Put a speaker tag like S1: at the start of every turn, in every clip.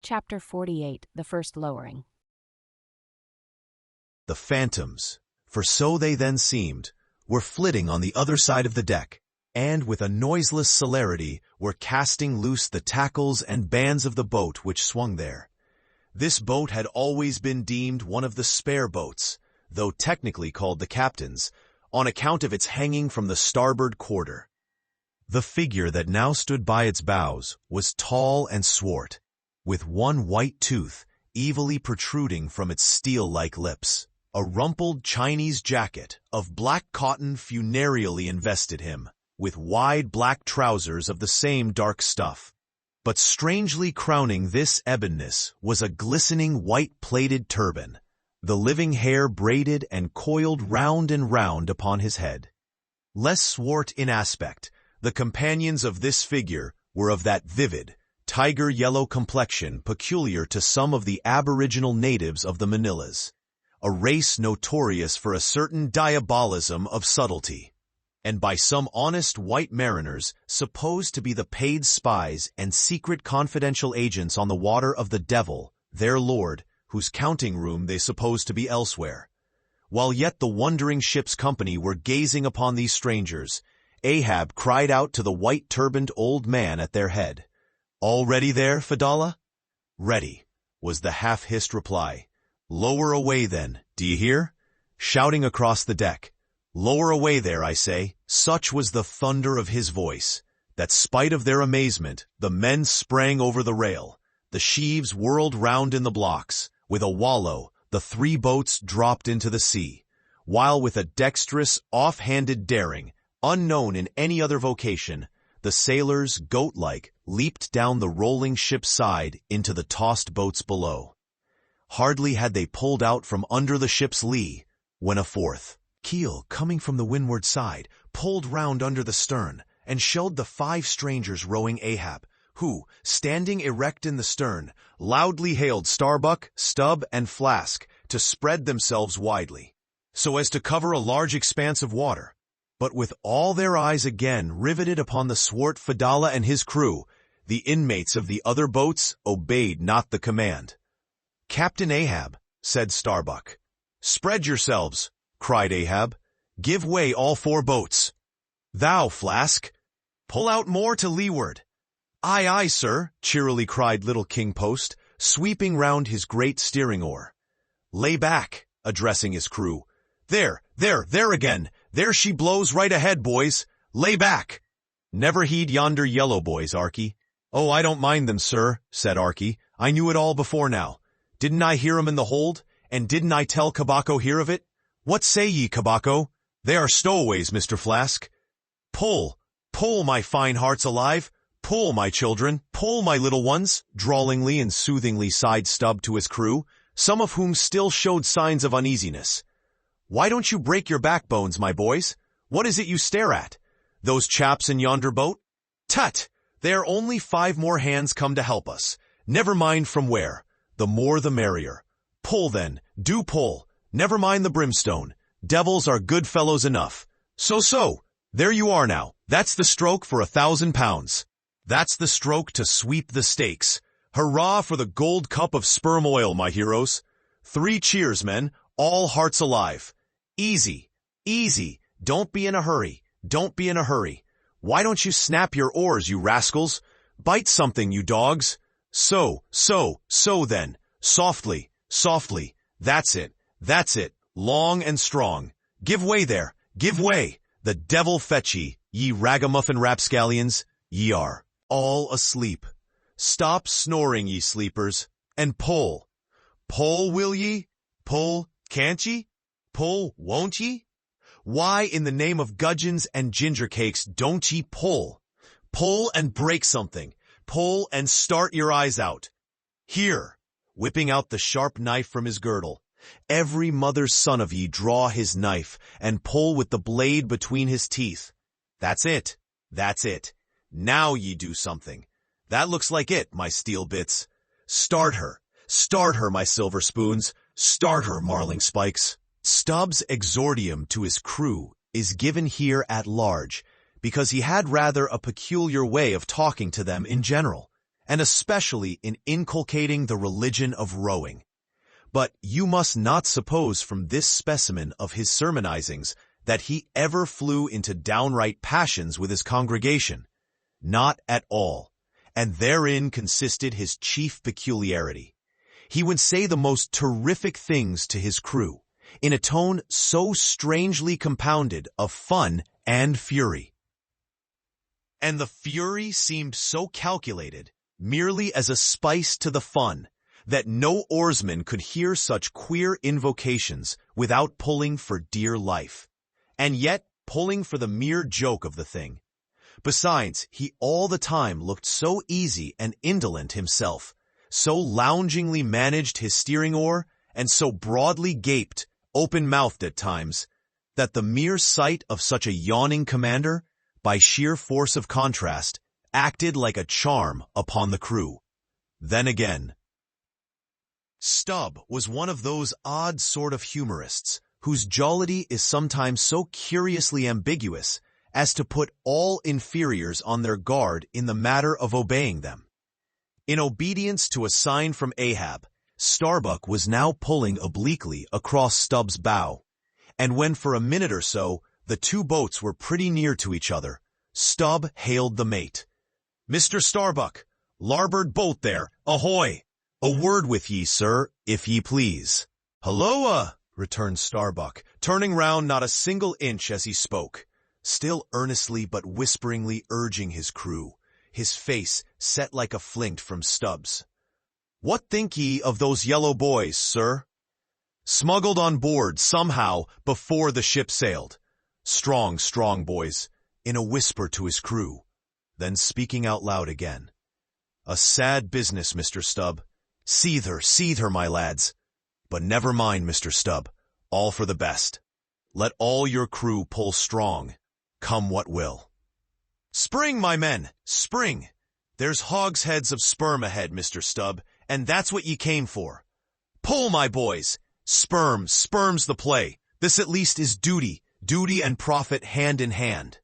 S1: Chapter 48, The First Lowering.
S2: The phantoms, for so they then seemed, were flitting on the other side of the deck, and with a noiseless celerity were casting loose the tackles and bands of the boat which swung there. This boat had always been deemed one of the spare boats, though technically called the captain's, on account of its hanging from the starboard quarter. The figure that now stood by its bows was tall and swart, with one white tooth evilly protruding from its steel-like lips. A rumpled Chinese jacket of black cotton funereally invested him, with wide black trousers of the same dark stuff. But strangely crowning this ebonness was a glistening white-plaited turban, the living hair braided and coiled round and round upon his head. Less swart in aspect, the companions of this figure were of that vivid, tiger-yellow complexion peculiar to some of the aboriginal natives of the Manilas, a race notorious for a certain diabolism of subtlety, and by some honest white mariners supposed to be the paid spies and secret confidential agents on the water of the devil, their lord, whose counting-room they supposed to be elsewhere. While yet the wondering ship's company were gazing upon these strangers, Ahab cried out to the white-turbaned old man at their head, "All ready there, Fedallah?" "Ready," was the half-hissed reply. "Lower away then, do you hear?" Shouting across the deck. "Lower away there, I say." Such was the thunder of his voice, that spite of their amazement, the men sprang over the rail. The sheaves whirled round in the blocks. With a wallow, the three boats dropped into the sea, while with a dexterous, off-handed daring, unknown in any other vocation, the sailors, goat-like, leaped down the rolling ship's side into the tossed boats below. Hardly had they pulled out from under the ship's lee, when a fourth keel, coming from the windward side, pulled round under the stern, and showed the 5 strangers rowing Ahab, who, standing erect in the stern, loudly hailed Starbuck, Stubb, and Flask to spread themselves widely, so as to cover a large expanse of water. But with all their eyes again riveted upon the swart Fedallah and his crew, the inmates of the other boats obeyed not the command. "Captain Ahab," said Starbuck. "Spread yourselves," cried Ahab. "Give way all 4 boats. Thou, Flask, pull out more to leeward." "Aye, aye, sir," cheerily cried little King Post, sweeping round his great steering oar. "Lay back," addressing his crew. There again. There she blows right ahead, boys. Lay back." "Never heed yonder yellow boys, Archy." "Oh, I don't mind them, sir," said Archy. "I knew it all before now. Didn't I hear 'em in the hold? And didn't I tell Kabako hear of it? What say ye, Kabako? They are stowaways, Mr. Flask. Pull, my fine hearts alive. Pull, my children, pull, my little ones," drawlingly and soothingly sighed Stubb to his crew, some of whom still showed signs of uneasiness. "Why don't you break your backbones, my boys? What is it you stare at? Those chaps in yonder boat? Tut! They are only 5 more hands come to help us. Never mind from where. The more the merrier. Pull then, do pull. Never mind the brimstone. Devils are good fellows enough. So, there you are now. That's the stroke for £1,000. That's the stroke to sweep the stakes. Hurrah for the gold cup of sperm oil, my heroes. 3 cheers, men, all hearts alive. Easy, easy. Don't be in a hurry. Don't be in a hurry. Why don't you snap your oars, you rascals? Bite something, you dogs. So then. Softly, softly. That's it. Long and strong. Give way there. Give way. The devil fetch ye ragamuffin rapscallions. Ye are all asleep. Stop snoring, ye sleepers, and pull. Pull, will ye? Pull, can't ye? Pull, won't ye? Why, in the name of gudgeons and ginger cakes, don't ye pull? Pull and break something. Pull and start your eyes out. Here, whipping out the sharp knife from his girdle, every mother's son of ye draw his knife and pull with the blade between his teeth. That's it. Now ye do something. That looks like it, my steel bits. Start her, my silver spoons. Start her, marling spikes. Stubb's exordium to his crew is given here at large, because he had rather a peculiar way of talking to them in general, and especially in inculcating the religion of rowing. But you must not suppose from this specimen of his sermonizings that he ever flew into downright passions with his congregation. Not at all, and therein consisted his chief peculiarity. He would say the most terrific things to his crew, in a tone so strangely compounded of fun and fury. And the fury seemed so calculated, merely as a spice to the fun, that no oarsman could hear such queer invocations without pulling for dear life, and yet pulling for the mere joke of the thing. Besides, he all the time looked so easy and indolent himself, so loungingly managed his steering oar, and so broadly gaped, open-mouthed at times, that the mere sight of such a yawning commander, by sheer force of contrast, acted like a charm upon the crew. Then again, Stubb was one of those odd sort of humorists whose jollity is sometimes so curiously ambiguous as to put all inferiors on their guard in the matter of obeying them. In obedience to a sign from Ahab, Starbuck was now pulling obliquely across Stubb's bow, and when for a minute or so the two boats were pretty near to each other, Stubb hailed the mate. "Mr. Starbuck, larboard boat there, ahoy! A word with ye, sir, if ye please." "Halloa!" returned Starbuck, turning round not a single inch as he spoke, still earnestly but whisperingly urging his crew, his face set like a flint from Stubb's. "What think ye of those yellow boys, sir? Smuggled on board, somehow, before the ship sailed. Strong, strong boys," in a whisper to his crew, then speaking out loud again. "A sad business, Mr. Stubb. Seethe her, my lads. But never mind, Mr. Stubb, all for the best. Let all your crew pull strong, come what will. Spring, my men, spring! There's hogsheads of sperm ahead, Mr. Stubb, and that's what ye came for. Pull, my boys! Sperm's the play. This at least is duty and profit hand in hand."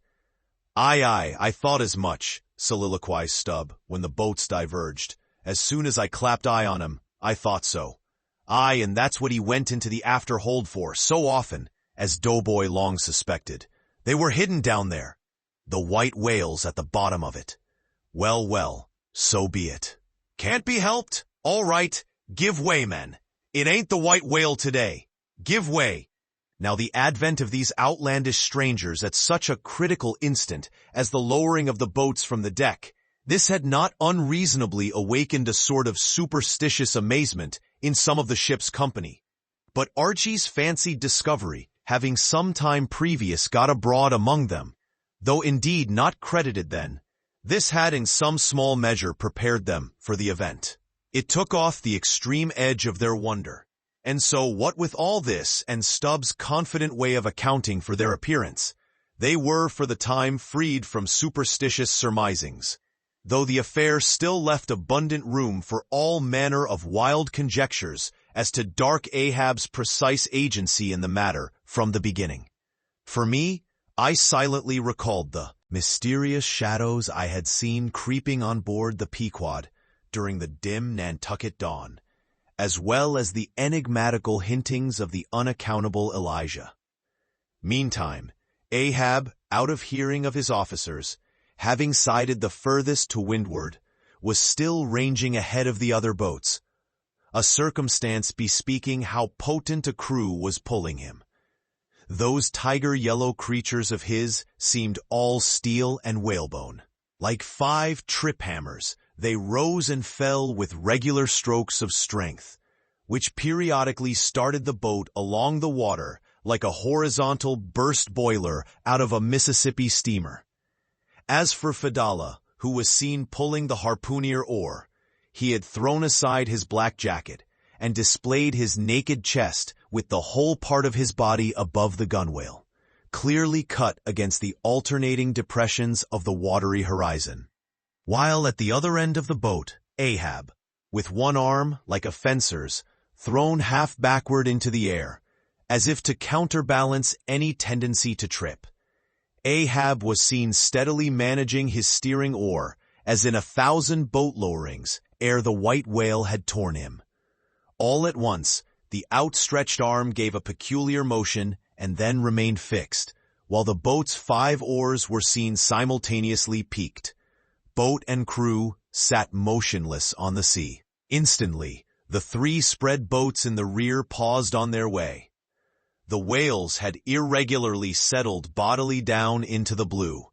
S2: Aye, I thought as much," soliloquized Stubb, when the boats diverged. "As soon as I clapped eye on him, I thought so. Aye, and that's what he went into the after hold for so often, as Doughboy long suspected. They were hidden down there. The white whale's at the bottom of it. Well, so be it. Can't be helped. All right, give way, men. It ain't the white whale today. Give way." Now the advent of these outlandish strangers at such a critical instant as the lowering of the boats from the deck, this had not unreasonably awakened a sort of superstitious amazement in some of the ship's company. But Archie's fancied discovery, having some time previous got abroad among them, though indeed not credited then, this had in some small measure prepared them for the event. It took off the extreme edge of their wonder. And so what with all this and Stubb's confident way of accounting for their appearance, they were for the time freed from superstitious surmisings, though the affair still left abundant room for all manner of wild conjectures as to dark Ahab's precise agency in the matter from the beginning. For me, I silently recalled the mysterious shadows I had seen creeping on board the Pequod during the dim Nantucket dawn, as well as the enigmatical hintings of the unaccountable Elijah. Meantime, Ahab, out of hearing of his officers, having sided the furthest to windward, was still ranging ahead of the other boats, a circumstance bespeaking how potent a crew was pulling him. Those tiger-yellow creatures of his seemed all steel and whalebone. Like 5 trip-hammers, they rose and fell with regular strokes of strength, which periodically started the boat along the water like a horizontal burst boiler out of a Mississippi steamer. As for Fedallah, who was seen pulling the harpooner oar, he had thrown aside his black jacket and displayed his naked chest with the whole part of his body above the gunwale, clearly cut against the alternating depressions of the watery horizon. While at the other end of the boat, Ahab, with one arm, like a fencer's, thrown half backward into the air, as if to counterbalance any tendency to trip, Ahab was seen steadily managing his steering oar as in 1,000 boat lowerings, ere the white whale had torn him. All at once, the outstretched arm gave a peculiar motion and then remained fixed, while the boat's 5 oars were seen simultaneously peaked. Boat and crew sat motionless on the sea. Instantly, the 3 spread boats in the rear paused on their way. The whales had irregularly settled bodily down into the blue,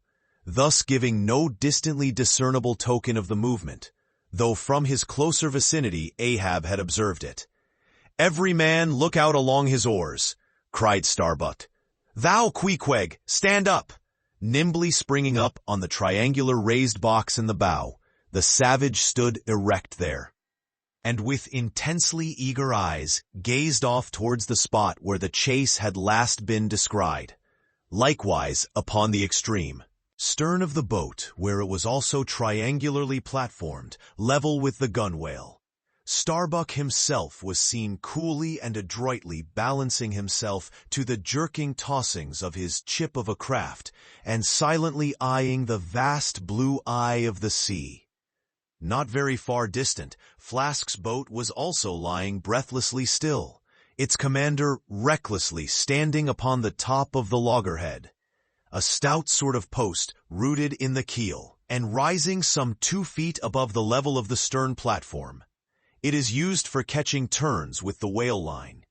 S2: thus giving no distantly discernible token of the movement, though from his closer vicinity Ahab had observed it. "Every man look out along his oars," cried Starbuck. "Thou, Queequeg, stand up!" Nimbly springing up on the triangular raised box in the bow, the savage stood erect there, and with intensely eager eyes gazed off towards the spot where the chase had last been descried. Likewise upon the extreme stern of the boat, where it was also triangularly platformed, level with the gunwale, Starbuck himself was seen coolly and adroitly balancing himself to the jerking tossings of his chip of a craft, and silently eyeing the vast blue eye of the sea. Not very far distant, Flask's boat was also lying breathlessly still, its commander recklessly standing upon the top of the loggerhead, a stout sort of post rooted in the keel, and rising some 2 feet above the level of the stern platform. It is used for catching turns with the whale line.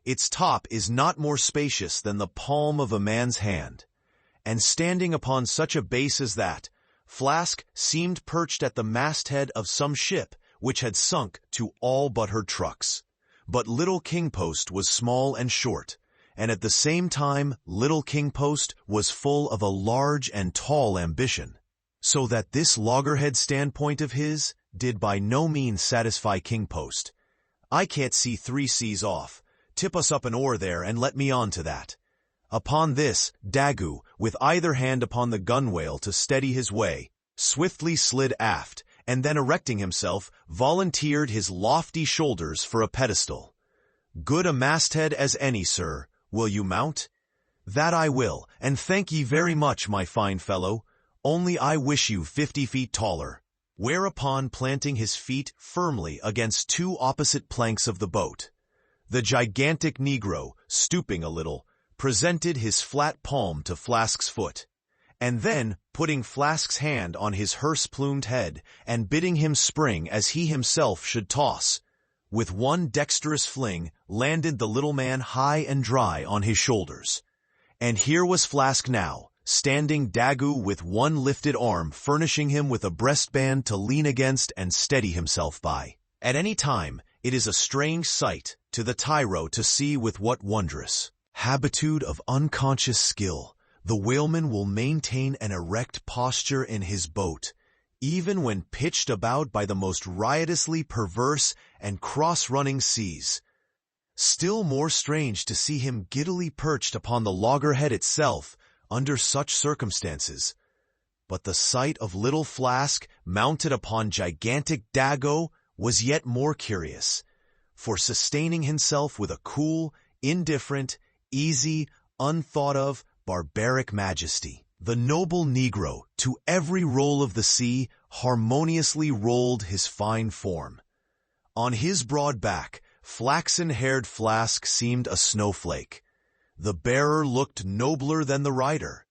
S2: Its top is not more spacious than the palm of a man's hand, and standing upon such a base as that, Flask seemed perched at the masthead of some ship which had sunk to all but her trucks. But Little King Post was small and short, and at the same time Little King Post was full of a large and tall ambition, so that this loggerhead standpoint of his did by no means satisfy King Post. "I can't see 3 seas off. Tip us up an oar there and let me on to that." Upon this, Daggoo, with either hand upon the gunwale to steady his way, swiftly slid aft, and then erecting himself, volunteered his lofty shoulders for a pedestal. "Good a masthead as any, sir. Will you mount?" "That I will, and thank ye very much, my fine fellow. Only I wish you 50 feet taller." Whereupon, planting his feet firmly against 2 opposite planks of the boat, the gigantic Negro, stooping a little, presented his flat palm to Flask's foot, and then, putting Flask's hand on his hearse-plumed head and bidding him spring as he himself should toss, with one dexterous fling landed the little man high and dry on his shoulders. And here was Flask now, standing Daggoo with one lifted arm furnishing him with a breastband to lean against and steady himself by. At any time, it is a strange sight to the tyro to see with what wondrous habitude of unconscious skill the whaleman will maintain an erect posture in his boat, even when pitched about by the most riotously perverse and cross-running seas. Still more strange to see him giddily perched upon the loggerhead itself, under such circumstances. But the sight of little Flask mounted upon gigantic Daggoo was yet more curious, for sustaining himself with a cool, indifferent, easy, unthought of, barbaric majesty, the noble Negro, to every roll of the sea, harmoniously rolled his fine form. On his broad back, flaxen-haired Flask seemed a snowflake. The bearer looked nobler than the rider.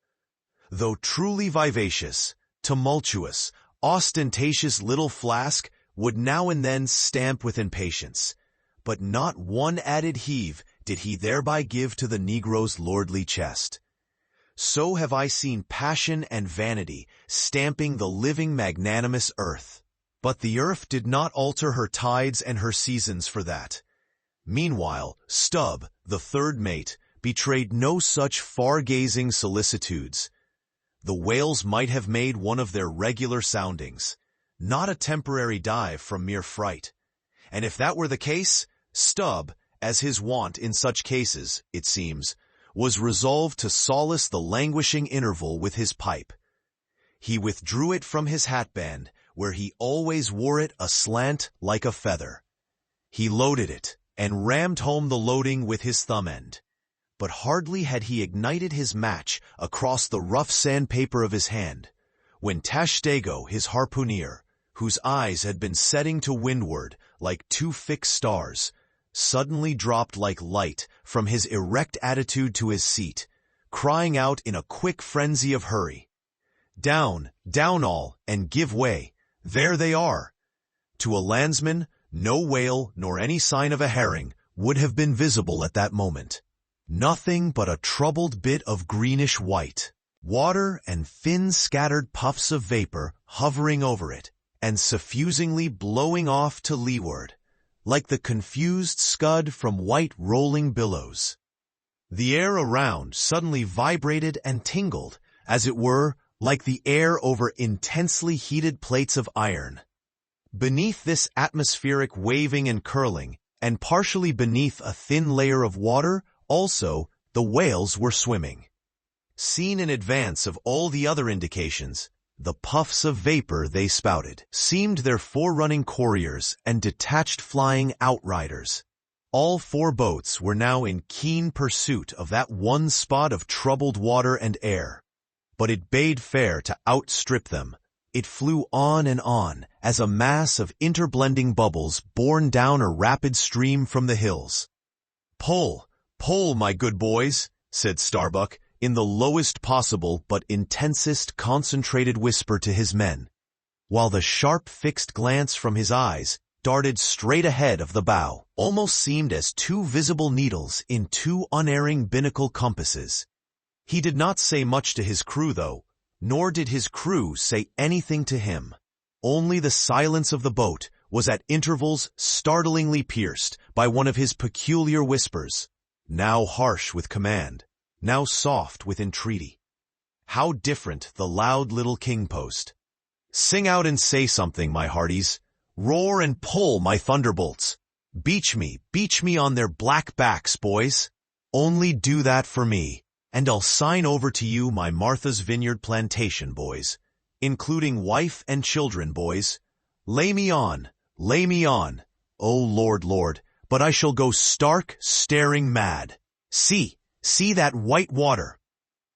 S2: Though truly vivacious, tumultuous, ostentatious little Flask would now and then stamp with impatience, but not one added heave did he thereby give to the Negro's lordly chest. So have I seen passion and vanity stamping the living magnanimous earth. But the earth did not alter her tides and her seasons for that. Meanwhile, Stubb, the third mate, betrayed no such far-gazing solicitudes. The whales might have made one of their regular soundings, not a temporary dive from mere fright. And if that were the case, Stubb, as his wont in such cases, it seems, was resolved to solace the languishing interval with his pipe. He withdrew it from his hatband, where he always wore it aslant like a feather. He loaded it, and rammed home the loading with his thumb end. But hardly had he ignited his match across the rough sandpaper of his hand, when Tashtego, his harpooner, whose eyes had been setting to windward like two fixed stars, suddenly dropped like light from his erect attitude to his seat, crying out in a quick frenzy of hurry, "Down, down all, and give way, there they are!" To a landsman, no whale nor any sign of a herring would have been visible at that moment. Nothing but a troubled bit of greenish white, water and thin scattered puffs of vapor hovering over it, and suffusingly blowing off to leeward, like the confused scud from white rolling billows. The air around suddenly vibrated and tingled, as it were, like the air over intensely heated plates of iron. Beneath this atmospheric waving and curling, and partially beneath a thin layer of water, also, the whales were swimming. Seen in advance of all the other indications, the puffs of vapor they spouted seemed their forerunning couriers and detached flying outriders. All four boats were now in keen pursuit of that one spot of troubled water and air. But it bade fair to outstrip them. It flew on and on, as a mass of interblending bubbles borne down a rapid stream from the hills. "Pull, pull, my good boys," said Starbuck, in the lowest possible but intensest concentrated whisper to his men, while the sharp fixed glance from his eyes darted straight ahead of the bow, almost seemed as two visible needles in two unerring binnacle compasses. He did not say much to his crew, though, nor did his crew say anything to him. Only the silence of the boat was at intervals startlingly pierced by one of his peculiar whispers, now harsh with command, now soft with entreaty. How different the loud little king-post. "Sing out and say something, my hearties. Roar and pull, my thunderbolts. Beach me on their black backs, boys. Only do that for me, and I'll sign over to you my Martha's Vineyard plantation, boys, including wife and children, boys. Lay me on, oh Lord, but I shall go stark, staring mad. See that white water."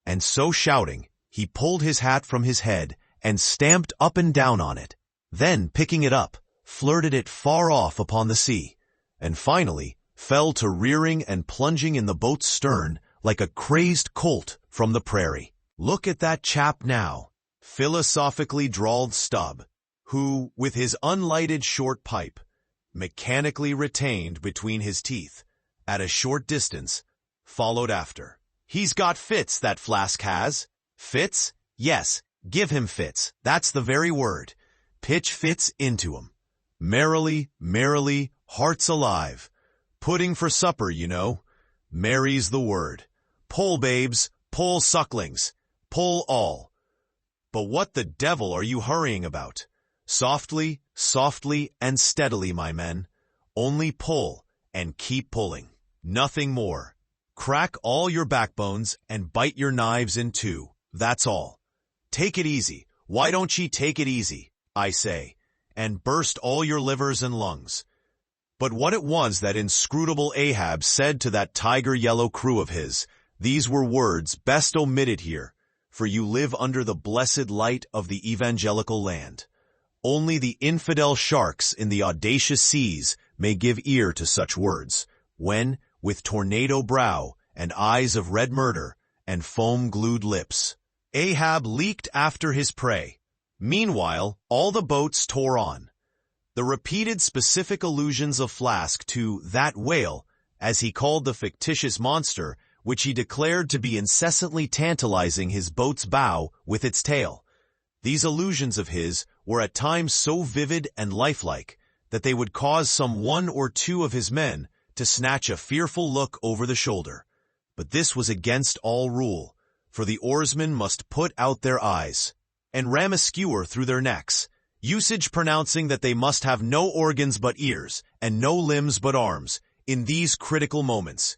S2: And so shouting, he pulled his hat from his head and stamped up and down on it, then picking it up, flirted it far off upon the sea, and finally fell to rearing and plunging in the boat's stern like a crazed colt from the prairie. "Look at that chap now," philosophically drawled Stubb, who, with his unlighted short pipe, mechanically retained between his teeth, at a short distance, followed after. "He's got fits, that Flask has. Fits? Yes, give him fits, that's the very word. Pitch fits into 'em. Merrily, hearts alive. Pudding for supper, you know. Merry's the word. Pull, babes, pull, sucklings, pull all. But what the devil are you hurrying about? Softly, and steadily, my men. Only pull, and keep pulling. Nothing more. Crack all your backbones and bite your knives in two, that's all. Take it easy. Why don't ye take it easy, I say, and burst all your livers and lungs." But what it was that inscrutable Ahab said to that tiger-yellow crew of his, these were words best omitted here, for you live under the blessed light of the evangelical land. Only the infidel sharks in the audacious seas may give ear to such words, when, with tornado brow and eyes of red murder and foam-glued lips, Ahab leaked after his prey. Meanwhile, all the boats tore on. The repeated specific allusions of Flask to that whale, as he called the fictitious monster, which he declared to be incessantly tantalizing his boat's bow with its tail. These allusions of his were at times so vivid and lifelike that they would cause some one or two of his men to snatch a fearful look over the shoulder. But this was against all rule, for the oarsmen must put out their eyes and ram a skewer through their necks, usage pronouncing that they must have no organs but ears and no limbs but arms in these critical moments.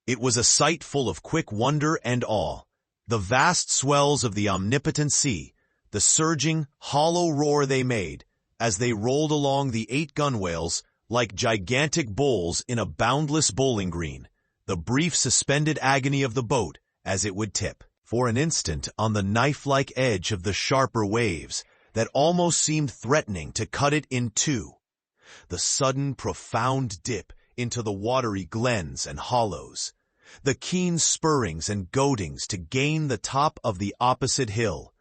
S2: It was a sight full of quick wonder and awe. The vast swells of the omnipotent sea, the surging, hollow roar they made, as they rolled along the 8 gunwales like gigantic bowls in a boundless bowling green, the brief suspended agony of the boat as it would tip. for an instant on the knife-like edge of the sharper waves that almost seemed threatening to cut it in two. The sudden, profound dip into the watery glens and hollows, the keen spurrings and goadings to gain the top of the opposite hill,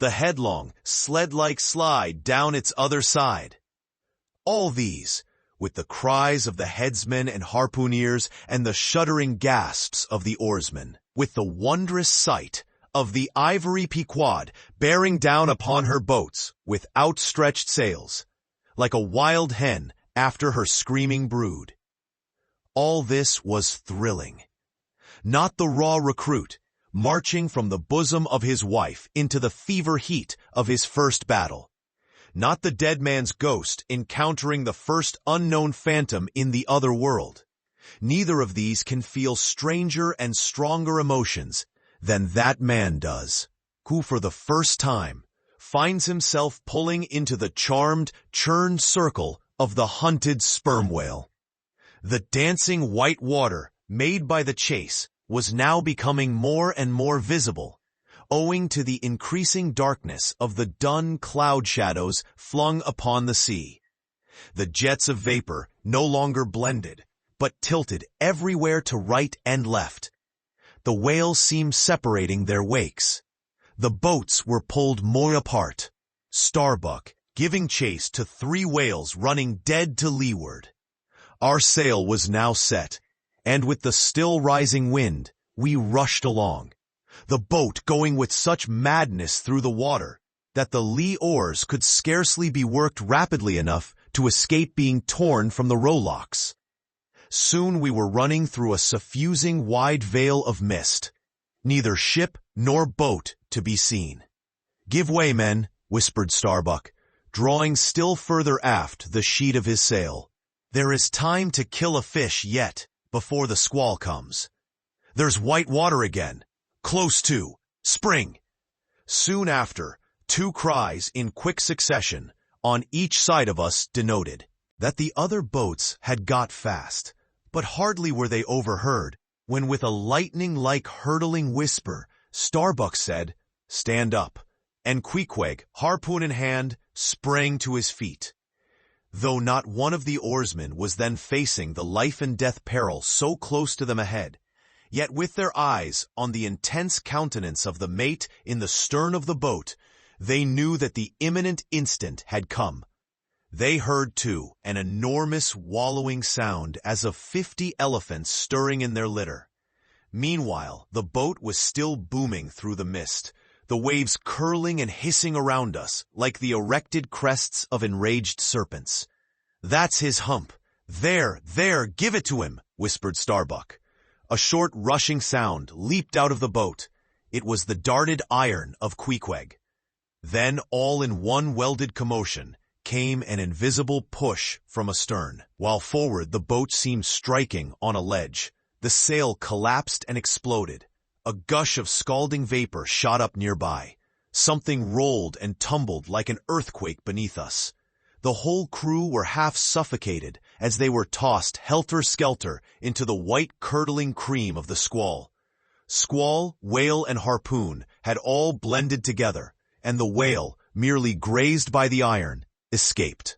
S2: the headlong, sled-like slide down its other side. All these, with the cries of the headsmen and harpooneers and the shuddering gasps of the oarsmen, with the wondrous sight of the ivory Pequod bearing down upon her boats with outstretched sails, like a wild hen after her screaming brood. All this was thrilling. Not the raw recruit, marching from the bosom of his wife into the fever heat of his first battle. Not the dead man's ghost encountering the first unknown phantom in the other world. Neither of these can feel stranger and stronger emotions than that man does, who for the first time finds himself pulling into the charmed, churned circle of the hunted sperm whale. The dancing white water made by the chase was now becoming more and more visible, owing to the increasing darkness of the dun cloud shadows flung upon the sea. The jets of vapor no longer blended, but tilted everywhere to right and left. The whales seemed separating their wakes. The boats were pulled more apart, Starbuck giving chase to 3 whales running dead to leeward. Our sail was now set, and with the still rising wind, we rushed along, the boat going with such madness through the water that the lee oars could scarcely be worked rapidly enough to escape being torn from the rowlocks. Soon we were running through a suffusing wide veil of mist, neither ship nor boat to be seen. "Give way, men," whispered Starbuck, drawing still further aft the sheet of his sail. "There is time to kill a fish yet, before the squall comes. There's white water again. Close to. Spring." Soon after, 2 cries in quick succession on each side of us denoted that the other boats had got fast, but hardly were they overheard when with a lightning-like hurtling whisper, Starbuck said, "Stand up," and Queequeg, harpoon in hand, sprang to his feet. Though not one of the oarsmen was then facing the life-and-death peril so close to them ahead, yet with their eyes on the intense countenance of the mate in the stern of the boat, they knew that the imminent instant had come. They heard, too, an enormous wallowing sound as of 50 elephants stirring in their litter. Meanwhile, the boat was still booming through the mist, the waves curling and hissing around us like the erected crests of enraged serpents. "That's his hump. There, give it to him," whispered Starbuck. A short rushing sound leaped out of the boat. It was the darted iron of Queequeg. Then, all in one welded commotion, came an invisible push from astern, while forward the boat seemed striking on a ledge. The sail collapsed and exploded. A gush of scalding vapor shot up nearby. Something rolled and tumbled like an earthquake beneath us. The whole crew were half suffocated as they were tossed helter-skelter into the white curdling cream of the squall. Squall, whale, and harpoon had all blended together, and the whale, merely grazed by the iron, escaped.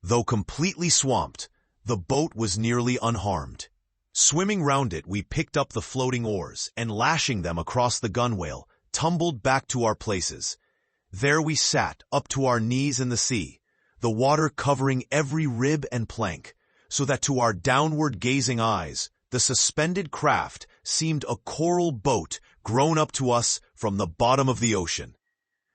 S2: Though completely swamped, the boat was nearly unharmed. Swimming round it, we picked up the floating oars and, lashing them across the gunwale, tumbled back to our places. There we sat, up to our knees in the sea, the water covering every rib and plank, so that to our downward-gazing eyes, the suspended craft seemed a coral boat grown up to us from the bottom of the ocean.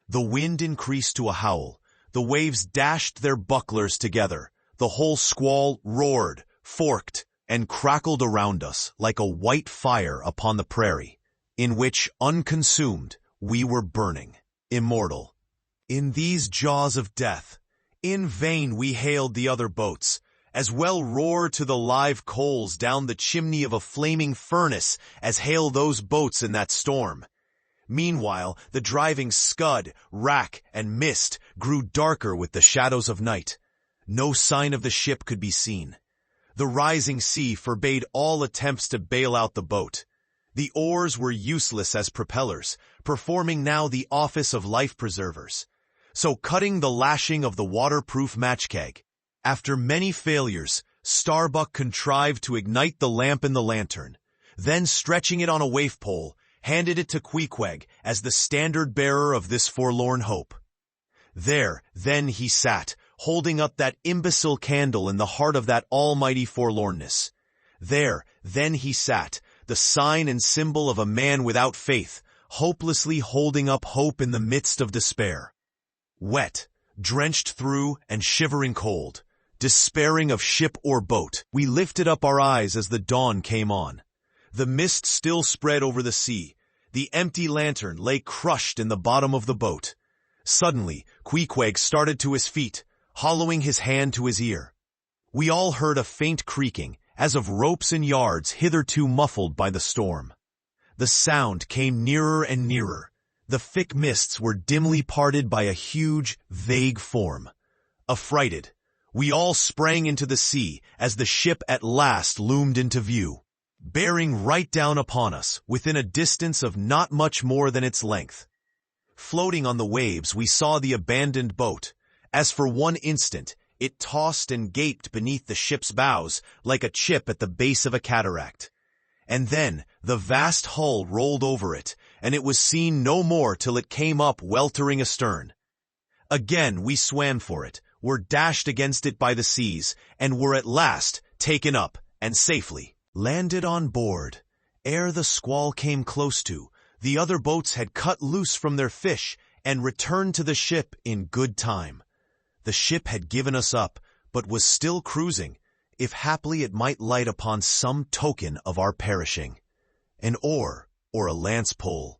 S2: The wind increased to a howl. The waves dashed their bucklers together. The whole squall roared, forked, and crackled around us like a white fire upon the prairie, in which, unconsumed, we were burning, immortal. In these jaws of death, in vain we hailed the other boats, as well roar to the live coals down the chimney of a flaming furnace as hail those boats in that storm. Meanwhile, the driving scud, rack, and mist grew darker with the shadows of night. No sign of the ship could be seen. The rising sea forbade all attempts to bail out the boat. The oars were useless as propellers, performing now the office of life preservers. So cutting the lashing of the waterproof match keg. After many failures, Starbuck contrived to ignite the lamp in the lantern. Then, stretching it on a waif pole, handed it to Queequeg as the standard-bearer of this forlorn hope. There, then he sat, holding up that imbecile candle in the heart of that almighty forlornness. There, then he sat, the sign and symbol of a man without faith, hopelessly holding up hope in the midst of despair. Wet, drenched through, and shivering cold, despairing of ship or boat, we lifted up our eyes as the dawn came on. The mist still spread over the sea. The empty lantern lay crushed in the bottom of the boat. Suddenly, Queequeg started to his feet, hollowing his hand to his ear. We all heard a faint creaking, as of ropes and yards hitherto muffled by the storm. The sound came nearer and nearer. The thick mists were dimly parted by a huge, vague form. Affrighted, we all sprang into the sea as the ship at last loomed into view, bearing right down upon us within a distance of not much more than its length. Floating on the waves, we saw the abandoned boat, as for one instant it tossed and gaped beneath the ship's bows like a chip at the base of a cataract. And then the vast hull rolled over it, and it was seen no more till it came up weltering astern. Again we swam for it, were dashed against it by the seas, and were at last taken up and safely landed on board. Ere the squall came close to, the other boats had cut loose from their fish and returned to the ship in good time. The ship had given us up, but was still cruising, if haply it might light upon some token of our perishing. An oar or a lance pole,